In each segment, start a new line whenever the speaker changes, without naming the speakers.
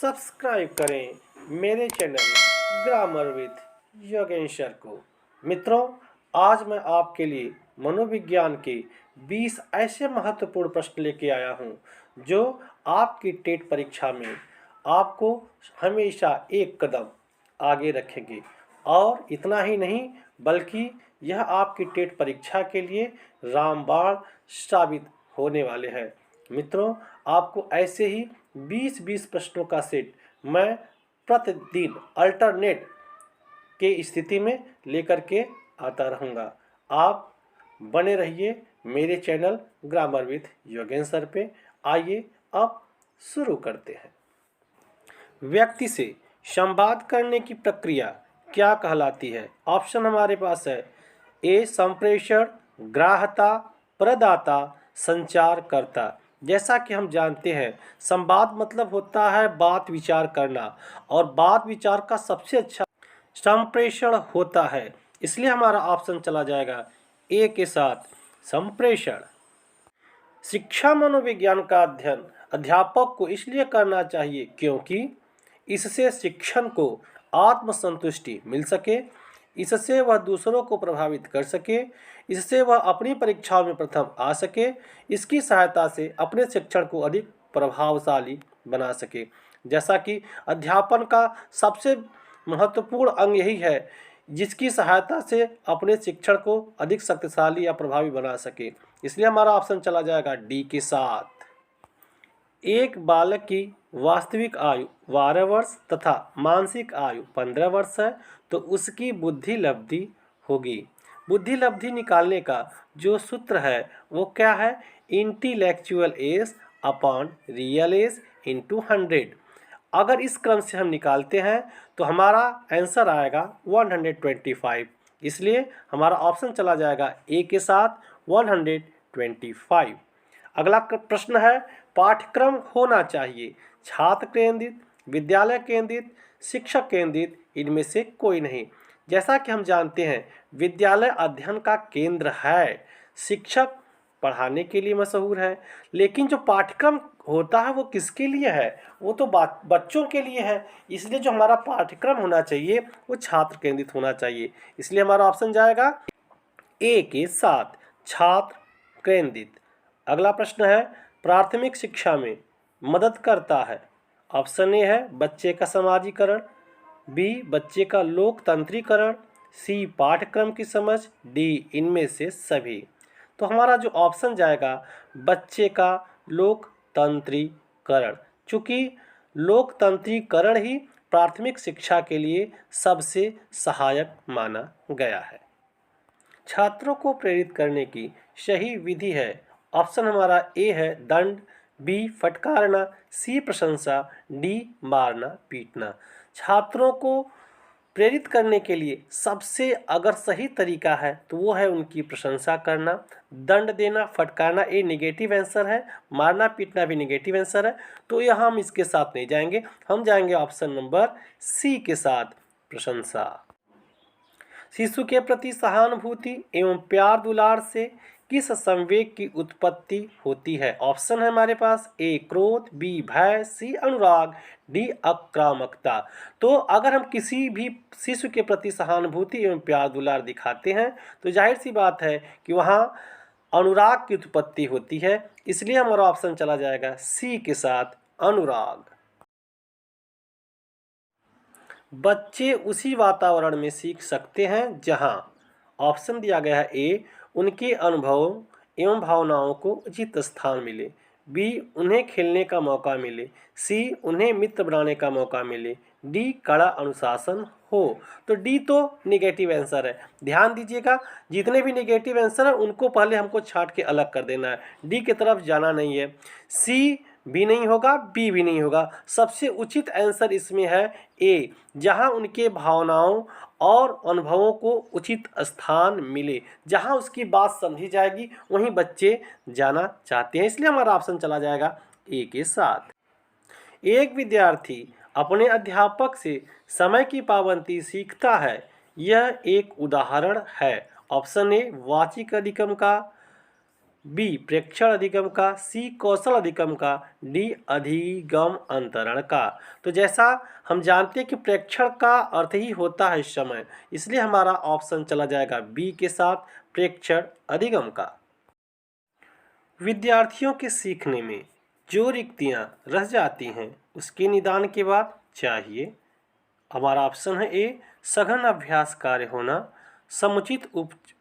Subscribe करें मेरे channel grammar with योगेंश्वर को। मित्रों, आज मैं आपके लिए मनोविज्ञान के 20 ऐसे महत्वपूर्ण प्रश्न लेके आया हूँ जो आपकी टेट परीक्षा में आपको हमेशा एक कदम आगे रखेंगे। और इतना ही नहीं, बल्कि यह आपकी टेट परीक्षा के लिए रामबाण साबित होने वाले हैं। मित्रों, आपको ऐसे ही 20-20 प्रश्नों का सेट मैं प्रतिदिन अल्टरनेट के स्थिति में लेकर के आता रहूँगा। आप बने रहिए मेरे चैनल ग्रामर विद योगेंश्वर पे। आइए अब शुरू करते हैं। व्यक्ति से संवाद करने की प्रक्रिया क्या कहलाती है? ऑप्शन हमारे पास है ए संप्रेषण, ग्राह्यता, प्रदाता, संचारकर्ता। जैसा कि हम जानते हैं, संवाद मतलब होता है बात विचार करना, और बात विचार का सबसे अच्छा संप्रेषण होता है। इसलिए हमारा ऑप्शन चला जाएगा ए के साथ, संप्रेषण। शिक्षा मनोविज्ञान का अध्ययन अध्यापक को इसलिए करना चाहिए क्योंकि इससे शिक्षण को आत्मसंतुष्टि मिल सके, इससे वह दूसरों को प्रभावित कर सके, इससे वह अपनी परीक्षाओं में प्रथम आ सके, इसकी सहायता से अपने शिक्षण को अधिक प्रभावशाली बना सके। जैसा कि अध्यापन का सबसे महत्वपूर्ण अंग यही है, जिसकी सहायता से अपने शिक्षण को अधिक शक्तिशाली या प्रभावी बना सके। इसलिए हमारा ऑप्शन चला जाएगा डी के साथ। एक बालक की वास्तविक आयु 12 वर्ष तथा मानसिक आयु 15 वर्ष है, तो उसकी बुद्धि लब्धि होगी। बुद्धि लब्धि निकालने का जो सूत्र है वो क्या है? Intellectual age upon real age into 100। अगर इस क्रम से हम निकालते हैं तो हमारा आंसर आएगा 125। इसलिए हमारा ऑप्शन चला जाएगा ए के साथ, 125। अगला प्रश्न है, पाठ्यक्रम होना चाहिए छात्र केंद्रित, विद्यालय केंद्रित, शिक्षक केंद्रित, इनमें से कोई नहीं। जैसा कि हम जानते हैं, विद्यालय अध्ययन का केंद्र है, शिक्षक पढ़ाने के लिए मशहूर है, लेकिन जो पाठ्यक्रम होता है वो किसके लिए है? वो तो बच्चों के लिए है। इसलिए जो हमारा पाठ्यक्रम होना चाहिए वो छात्र केंद्रित होना चाहिए। इसलिए हमारा ऑप्शन जाएगा ए के साथ, छात्र केंद्रित। अगला प्रश्न है, प्राथमिक शिक्षा में मदद करता है। ऑप्शन ए है बच्चे का समाजीकरण, बी बच्चे का लोकतंत्रीकरण, सी पाठ्यक्रम की समझ, डी इनमें से सभी। तो हमारा जो ऑप्शन जाएगा बच्चे का लोकतंत्रीकरण, चूँकि लोकतंत्रीकरण ही प्राथमिक शिक्षा के लिए सबसे सहायक माना गया है। छात्रों को प्रेरित करने की सही विधि है। ऑप्शन हमारा ए है दंड, बी फटकारना, सी प्रशंसा, डी मारना पीटना। छात्रों को प्रेरित करने के लिए सबसे अगर सही तरीका है तो वो है उनकी प्रशंसा करना। दंड देना, फटकारना ये नेगेटिव आंसर है, मारना पीटना भी नेगेटिव आंसर है, तो यहाँ हम इसके साथ नहीं जाएंगे। हम जाएंगे ऑप्शन नंबर सी के साथ, प्रशंसा। शिशु के प्रति सहानुभूति एवं प्यार दुलार से किस संवेग की उत्पत्ति होती है? ऑप्शन है हमारे पास ए क्रोध, बी भय, सी अनुराग, डी आक्रामकता। तो अगर हम किसी भी शिशु के प्रति सहानुभूति एवं प्यार दुलार दिखाते हैं तो जाहिर सी बात है कि वहाँ अनुराग की उत्पत्ति होती है। इसलिए हमारा ऑप्शन चला जाएगा सी के साथ, अनुराग। बच्चे उसी वातावरण में सीख सकते हैं जहाँ, ऑप्शन दिया गया है ए उनके अनुभवों एवं भावनाओं को उचित स्थान मिले, बी उन्हें खेलने का मौका मिले, सी उन्हें मित्र बनाने का मौका मिले, डी कड़ा अनुशासन हो। तो डी तो नेगेटिव आंसर है। ध्यान दीजिएगा, जितने भी नेगेटिव आंसर हैं उनको पहले हमको छांट के अलग कर देना है, डी की तरफ जाना नहीं है। सी भी नहीं होगा, बी भी नहीं होगा। सबसे उचित आंसर इसमें है ए, जहां उनके भावनाओं और अनुभवों को उचित स्थान मिले, जहां उसकी बात समझी जाएगी वहीं बच्चे जाना चाहते हैं। इसलिए हमारा ऑप्शन चला जाएगा ए के साथ। एक विद्यार्थी अपने अध्यापक से समय की पाबंदी सीखता है, यह एक उदाहरण है। ऑप्शन ए वाचिक अधिगम का, बी प्रेक्षण अधिगम का, सी कौशल अधिगम का, डी अधिगम अंतरण का। तो जैसा हम जानते हैं कि प्रेक्षण का अर्थ ही होता है समय, इसलिए हमारा ऑप्शन चला जाएगा बी के साथ, प्रेक्षण अधिगम का। विद्यार्थियों के सीखने में जो रिक्तियां रह जाती हैं उसके निदान के बाद चाहिए। हमारा ऑप्शन है ए सघन अभ्यास कार्य होना, समुचित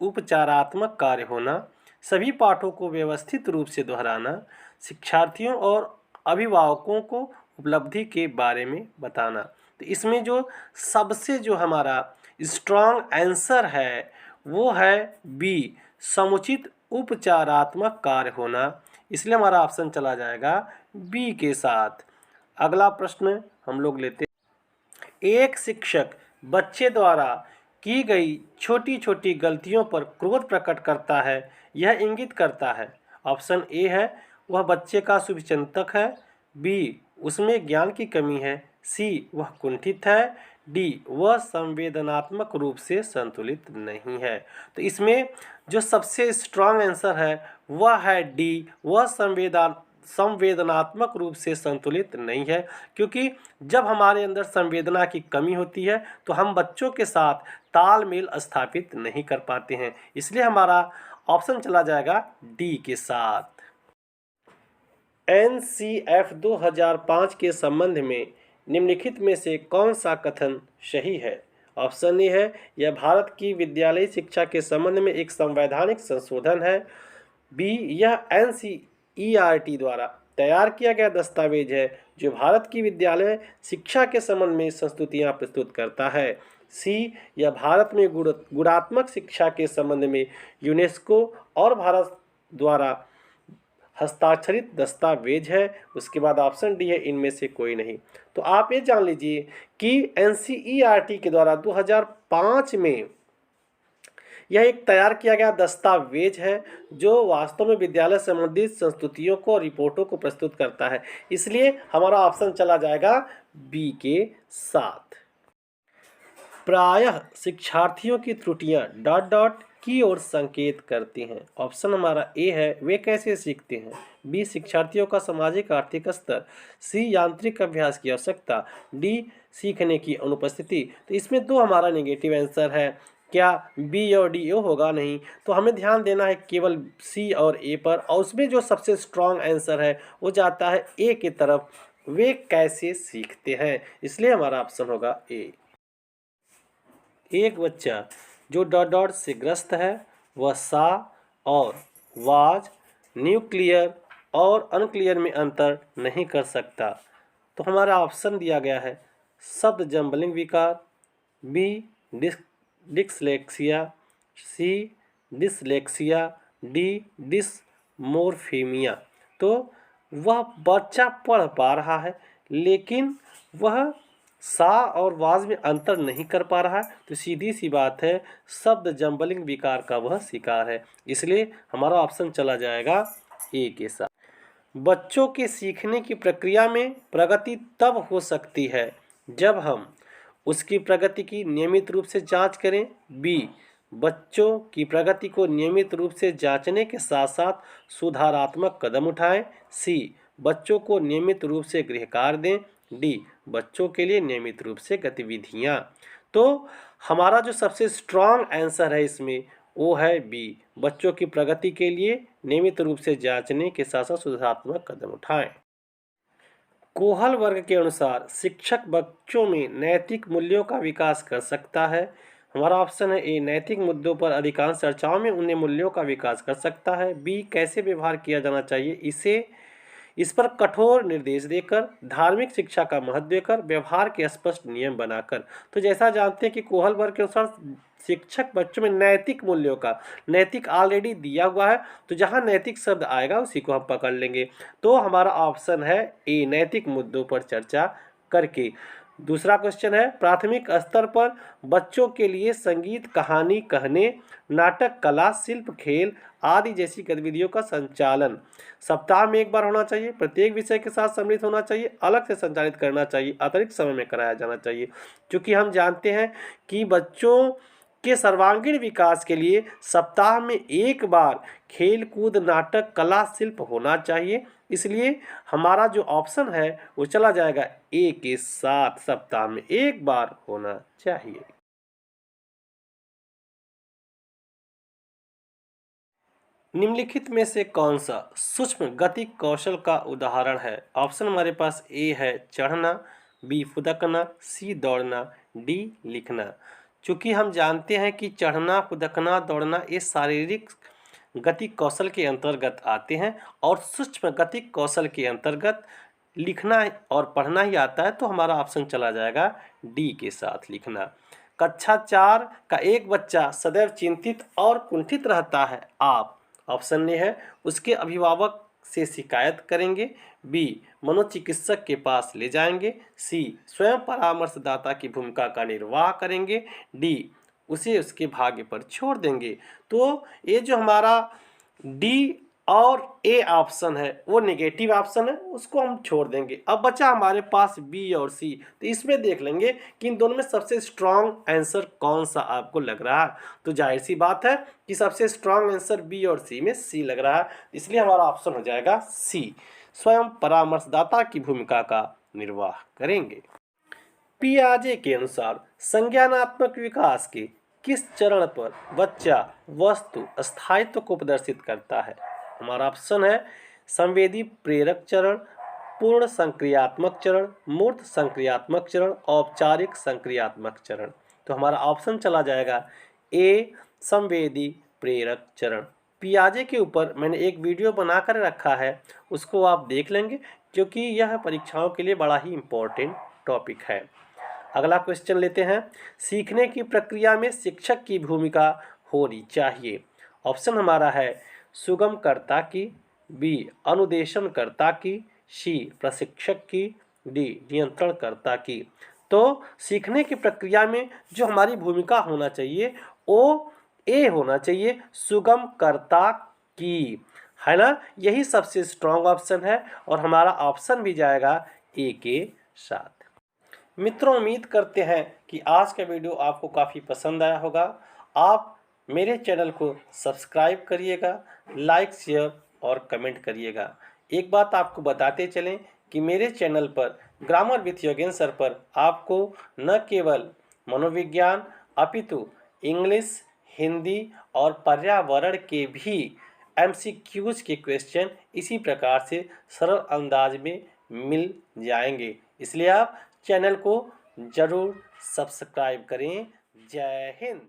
उपचारात्मक कार्य होना, सभी पाठों को व्यवस्थित रूप से दोहराना, शिक्षार्थियों और अभिभावकों को उपलब्धि के बारे में बताना। तो इसमें जो सबसे जो हमारा स्ट्रॉन्ग आंसर है वो है बी समुचित उपचारात्मक कार्य होना, इसलिए हमारा ऑप्शन चला जाएगा बी के साथ। अगला प्रश्न हम लोग लेते हैं। एक शिक्षक बच्चे द्वारा की गई छोटी छोटी गलतियों पर क्रोध प्रकट करता है, यह इंगित करता है। ऑप्शन ए है वह बच्चे का शुभचिंतक है, बी उसमें ज्ञान की कमी है, सी वह कुंठित है, डी वह संवेदनात्मक रूप से संतुलित नहीं है। तो इसमें जो सबसे स्ट्रांग आंसर है वह है डी वह संवेदनात्मक रूप से संतुलित नहीं है, क्योंकि जब हमारे अंदर संवेदना की कमी होती है तो हम बच्चों के साथ तालमेल स्थापित नहीं कर पाते हैं, इसलिए हमारा ऑप्शन चला जाएगा डी के साथ। NCF 2005 के संबंध में निम्नलिखित में से कौन सा कथन सही है। ऑप्शन ए है यह भारत की विद्यालयी शिक्षा के संबंध में एक संवैधानिक संशोधन है, बी यह NCERT द्वारा तैयार किया गया दस्तावेज है जो भारत की विद्यालय शिक्षा के संबंध में संस्तुतियाँ प्रस्तुत करता है, सी यह भारत में गुणात्मक शिक्षा के संबंध में यूनेस्को और भारत द्वारा हस्ताक्षरित दस्तावेज है। उसके बाद ऑप्शन डी है इनमें से कोई नहीं। तो आप ये जान लीजिए कि NCERT के द्वारा 2005 में यह एक तैयार किया गया दस्तावेज है जो वास्तव में विद्यालय संबंधित संस्तुतियों को और रिपोर्टों को प्रस्तुत करता है, इसलिए हमारा ऑप्शन चला जाएगा बी के साथ। प्रायः शिक्षार्थियों की त्रुटियां ... की ओर संकेत करती हैं। ऑप्शन हमारा ए है वे कैसे सीखते हैं, बी शिक्षार्थियों का सामाजिक आर्थिक स्तर, सी यांत्रिक अभ्यास की आवश्यकता, डी सीखने की अनुपस्थिति। तो इसमें दो हमारा नेगेटिव आंसर है, क्या बी और डी होगा नहीं, तो हमें ध्यान देना है केवल सी और ए पर, और उसमें जो सबसे स्ट्रॉन्ग आंसर है वो जाता है ए की तरफ, वे कैसे सीखते हैं, इसलिए हमारा ऑप्शन होगा ए। एक बच्चा जो ... से ग्रस्त है वह सा और वाज, न्यूक्लियर और अनक्लियर में अंतर नहीं कर सकता। तो हमारा ऑप्शन दिया गया है शब्द जम्बलिंग विकार, बी डिसलेक्सिया, सी डिसलेक्सिया, डी डिसमोर्फीमिया। तो वह बच्चा पढ़ पा रहा है लेकिन वह सा और वाज में अंतर नहीं कर पा रहा है, तो सीधी सी बात है शब्द जम्बलिंग विकार का वह शिकार है, इसलिए हमारा ऑप्शन चला जाएगा ए के साथ। बच्चों के सीखने की प्रक्रिया में प्रगति तब हो सकती है जब हम उसकी प्रगति की नियमित रूप से जांच करें, बी बच्चों की प्रगति को नियमित रूप से जांचने के साथ साथ सुधारात्मक कदम उठाएं, सी बच्चों को नियमित रूप से गृह कार्य दें, डी बच्चों के लिए नियमित रूप से गतिविधियाँ। तो हमारा जो सबसे स्ट्रॉन्ग आंसर है इसमें वो है बी बच्चों की प्रगति के लिए नियमित रूप से जांचने के साथ साथ सुधारात्मक कदम उठाएं। कोहल वर्ग के अनुसार शिक्षक बच्चों में नैतिक मूल्यों का विकास कर सकता है। हमारा ऑप्शन है ए नैतिक मुद्दों पर अधिकांश चर्चाओं में उन्हें मूल्यों का विकास कर सकता है, बी कैसे व्यवहार किया जाना चाहिए इस पर कठोर निर्देश देकर, धार्मिक शिक्षा का महत्व देकर, व्यवहार के स्पष्ट नियम बनाकर। तो जैसा जानते हैं कि कोहल वर्ग के अनुसार शिक्षक बच्चों में नैतिक मूल्यों का, नैतिक ऑलरेडी दिया हुआ है, तो जहां नैतिक शब्द आएगा उसी को हम पकड़ लेंगे। तो हमारा ऑप्शन है ए नैतिक मुद्दों पर चर्चा करके। दूसरा क्वेश्चन है प्राथमिक स्तर पर बच्चों के लिए संगीत, कहानी कहने, नाटक, कला, शिल्प, खेल आदि जैसी गतिविधियों का संचालन सप्ताह में एक बार होना चाहिए, प्रत्येक विषय के साथ सम्मिलित होना चाहिए, अलग से संचालित करना चाहिए, अतिरिक्त समय में कराया जाना चाहिए। क्योंकि हम जानते हैं कि बच्चों के सर्वांगीण विकास के लिए सप्ताह में एक बार खेल कूद नाटक कला शिल्प होना चाहिए। इसलिए हमारा जो ऑप्शन है वो चला जाएगा ए के साथ, सप्ताह में एक बार होना चाहिए। निम्नलिखित में से कौन सा सूक्ष्म गति कौशल का उदाहरण है? ऑप्शन हमारे पास ए है चढ़ना, बी फुदकना, सी दौड़ना, डी लिखना। चूंकि हम जानते हैं कि चढ़ना, फुदकना, दौड़ना ये शारीरिक गति कौशल के अंतर्गत आते हैं और सूक्ष्म गति कौशल के अंतर्गत लिखना और पढ़ना ही आता है, तो हमारा ऑप्शन चला जाएगा डी के साथ, लिखना। कक्षा 4 का एक बच्चा सदैव चिंतित और कुंठित रहता है, आप ऑप्शन ए है उसके अभिभावक से शिकायत करेंगे, बी मनोचिकित्सक के पास ले जाएंगे, सी स्वयं परामर्शदाता की भूमिका का निर्वाह करेंगे, डी उसे उसके भाग्य पर छोड़ देंगे। तो ये जो हमारा डी और ए ऑप्शन है वो नेगेटिव ऑप्शन है, उसको हम छोड़ देंगे। अब बचा हमारे पास बी और सी, तो इसमें देख लेंगे कि इन दोनों में सबसे स्ट्रॉन्ग आंसर कौन सा आपको लग रहा है। तो जाहिर सी बात है कि सबसे स्ट्रॉन्ग आंसर बी और सी में सी लग रहा है, इसलिए हमारा ऑप्शन हो जाएगा सी, स्वयं परामर्शदाता की भूमिका का निर्वाह करेंगे। पियाजे के अनुसार संज्ञानात्मक विकास के किस चरण पर बच्चा वस्तु स्थायित्व को प्रदर्शित करता है? हमारा ऑप्शन है संवेदी प्रेरक चरण, पूर्ण संक्रियात्मक चरण, मूर्त संक्रियात्मक चरण, औपचारिक संक्रियात्मक चरण। तो हमारा ऑप्शन चला जाएगा ए संवेदी प्रेरक चरण। पियाजे के ऊपर मैंने एक वीडियो बनाकर रखा है, उसको आप देख लेंगे क्योंकि यह परीक्षाओं के लिए बड़ा ही इम्पोर्टेंट टॉपिक है। अगला क्वेश्चन लेते हैं, सीखने की प्रक्रिया में शिक्षक की भूमिका होनी चाहिए। ऑप्शन हमारा है सुगमकर्ता की, बी अनुदेशनकर्ता की, सी प्रशिक्षक की, डी नियंत्रणकर्ता की। तो सीखने की प्रक्रिया में जो हमारी भूमिका होना चाहिए वो ए होना चाहिए, सुगमकर्ता की, है ना। यही सबसे स्ट्रॉन्ग ऑप्शन है और हमारा ऑप्शन भी जाएगा ए के साथ। मित्रों, उम्मीद करते हैं कि आज का वीडियो आपको काफ़ी पसंद आया होगा। आप मेरे चैनल को सब्सक्राइब करिएगा, लाइक शेयर और कमेंट करिएगा। एक बात आपको बताते चलें कि मेरे चैनल पर ग्रामर विथ योगेंद्र सर पर आपको न केवल मनोविज्ञान अपितु इंग्लिश, हिंदी और पर्यावरण के भी MCQs के क्वेश्चन इसी प्रकार से सरल अंदाज में मिल जाएंगे। इसलिए आप चैनल को ज़रूर सब्सक्राइब करें। जय हिंद।